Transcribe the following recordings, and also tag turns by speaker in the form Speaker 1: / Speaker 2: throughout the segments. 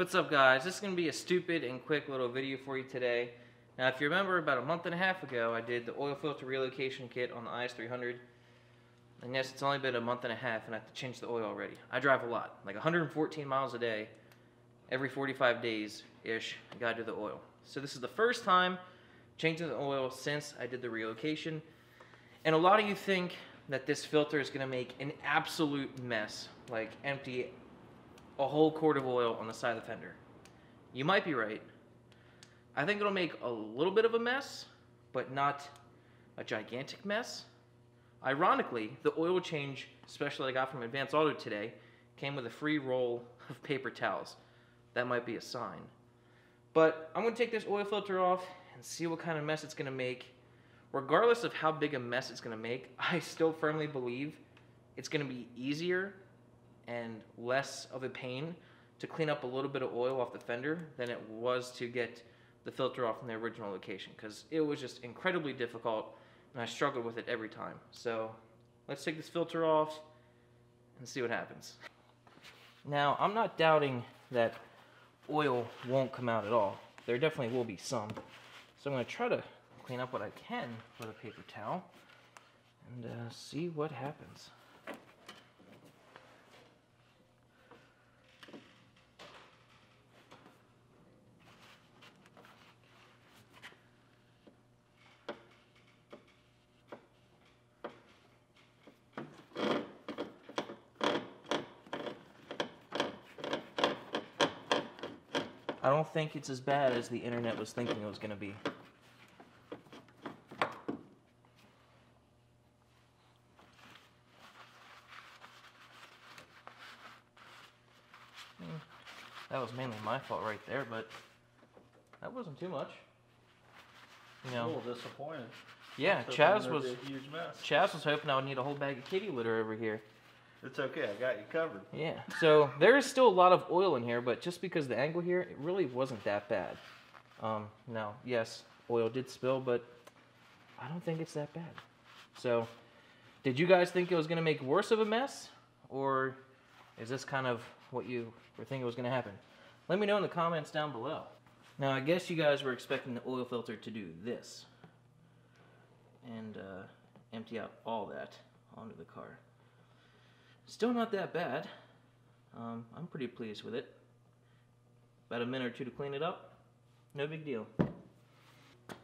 Speaker 1: What's up, guys? This is going to be a stupid and quick little video for you today. Now, if you remember, about a month and a half ago, I did the oil filter relocation kit on the IS300. And yes, it's only been a month and a half, and I have to change the oil already. I drive a lot, like 114 miles a day, every 45 days-ish, I gotta do the oil. So this is the first time changing the oil since I did the relocation. And a lot of you think that this filter is gonna make an absolute mess, like empty a whole quart of oil on the side of the fender. You might be right. I think it'll make a little bit of a mess, but not a gigantic mess. Ironically, the oil change special I got from Advanced Auto today came with a free roll of paper towels. That might be a sign. But I'm going to take this oil filter off and see what kind of mess it's going to make. Regardless of how big a mess it's going to make, I still firmly believe it's going to be easier and less of a pain to clean up a little bit of oil off the fender than it was to get the filter off in the original location, because it was just incredibly difficult and I struggled with it every time. So let's take this filter off and see what happens. Now, I'm not doubting that oil won't come out at all. There definitely will be some. So I'm going to try to clean up what I can with a paper towel and see what happens. I don't think it's as bad as the internet was thinking it was going to be. That was mainly my fault right there, but that wasn't too much. You know,
Speaker 2: a little disappointed.
Speaker 1: Yeah, Chaz was a huge mess. Chaz was hoping I would need a whole bag of kitty litter over here.
Speaker 2: It's okay, I got you covered.
Speaker 1: Yeah, so there is still a lot of oil in here, but just because the angle here, it really wasn't that bad. Now, yes, oil did spill, but I don't think it's that bad. So, did you guys think it was going to make worse of a mess? Or is this kind of what you were thinking was going to happen? Let me know in the comments down below. Now, I guess you guys were expecting the oil filter to do this. And empty out all that onto the car. Still not that bad. I'm pretty pleased with it. About a minute or two to clean it up. No big deal.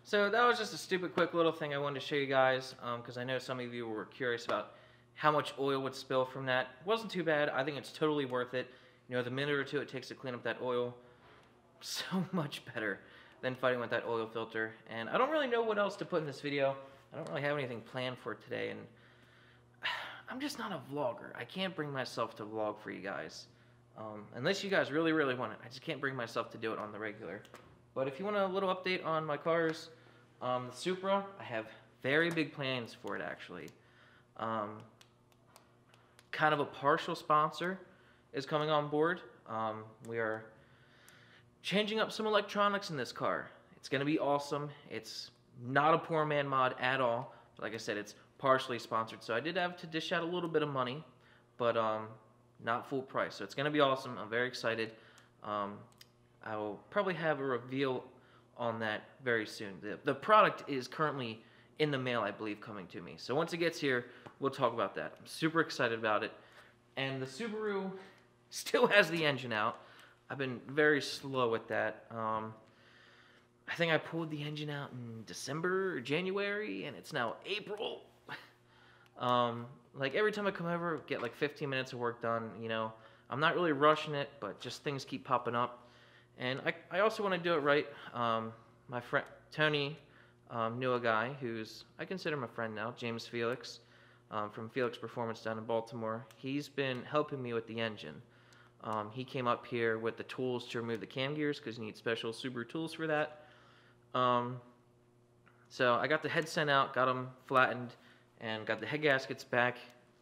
Speaker 1: So that was just a stupid quick little thing I wanted to show you guys, because I know some of you were curious about how much oil would spill from that. It wasn't too bad. I think it's totally worth it. You know, the minute or two it takes to clean up that oil, so much better than fighting with that oil filter. And I don't really know what else to put in this video. I don't really have anything planned for today, and I'm just not a vlogger. I can't bring myself to vlog for you guys. Unless you guys really, really want it. I just can't bring myself to do it on the regular. But if you want a little update on my cars, the Supra, I have very big plans for it, actually. Kind of a partial sponsor is coming on board. We are changing up some electronics in this car. It's going to be awesome. It's not a poor man mod at all. Like I said, it's partially sponsored, so I did have to dish out a little bit of money, but not full price. So it's going to be awesome. I'm very excited. I will probably have a reveal on that very soon. The product is currently in the mail, I believe, coming to me. So once it gets here, we'll talk about that. I'm super excited about it. And the Subaru still has the engine out. I've been very slow with that. I think I pulled the engine out in December or January, and it's now April. Like every time I come over, get like 15 minutes of work done, you know. I'm not really rushing it, but just things keep popping up. And I also want to do it right. My friend Tony knew a guy who's, I consider him a friend now, James Felix, from Felix Performance down in Baltimore. He's been helping me with the engine. He came up here with the tools to remove the cam gears, because you need special Subaru tools for that. So I got the head sent out, got them flattened, and got the head gaskets back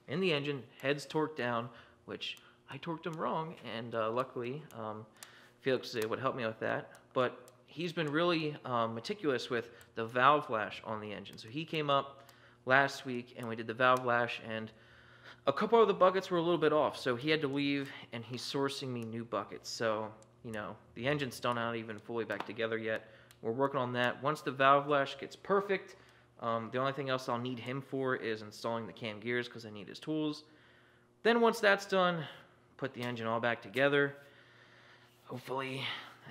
Speaker 1: in the engine, heads torqued down, which I torqued them wrong, and luckily Felix was able to help me with that. But he's been really meticulous with the valve lash on the engine. So he came up last week and we did the valve lash, and a couple of the buckets were a little bit off, so he had to leave and he's sourcing me new buckets. So you know, the engine's still not even fully back together yet. We're working on that. Once the valve lash gets perfect, the only thing else I'll need him for is installing the cam gears because I need his tools. Then once that's done, put the engine all back together, hopefully,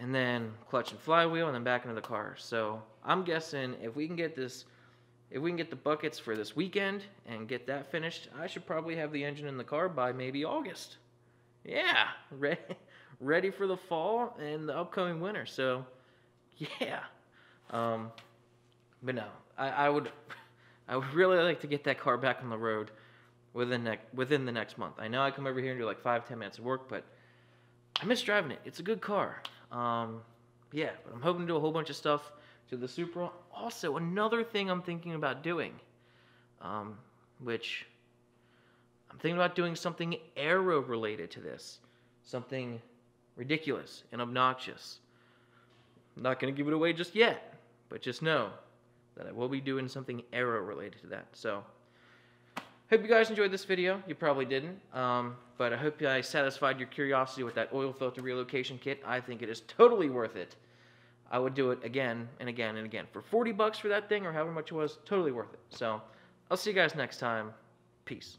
Speaker 1: and then clutch and flywheel, and then back into the car. So I'm guessing if we can get the buckets for this weekend and get that finished, I should probably have the engine in the car by maybe August. Yeah, ready for the fall and the upcoming winter. So, yeah. But no, I would really like to get that car back on the road within the next month. I know I come over here and do like 5-10 minutes of work, but I miss driving it. It's a good car. Yeah, but I'm hoping to do a whole bunch of stuff to the Supra. Also, another thing I'm thinking about doing, which I'm thinking about doing something aero related to this, something ridiculous and obnoxious. I'm not going to give it away just yet, but just know that I will be doing something aero related to that. So, hope you guys enjoyed this video. You probably didn't, but I hope I satisfied your curiosity with that oil filter relocation kit. I think it is totally worth it. I would do it again and again and again. For 40 bucks for that thing, or however much it was, totally worth it. So, I'll see you guys next time. Peace.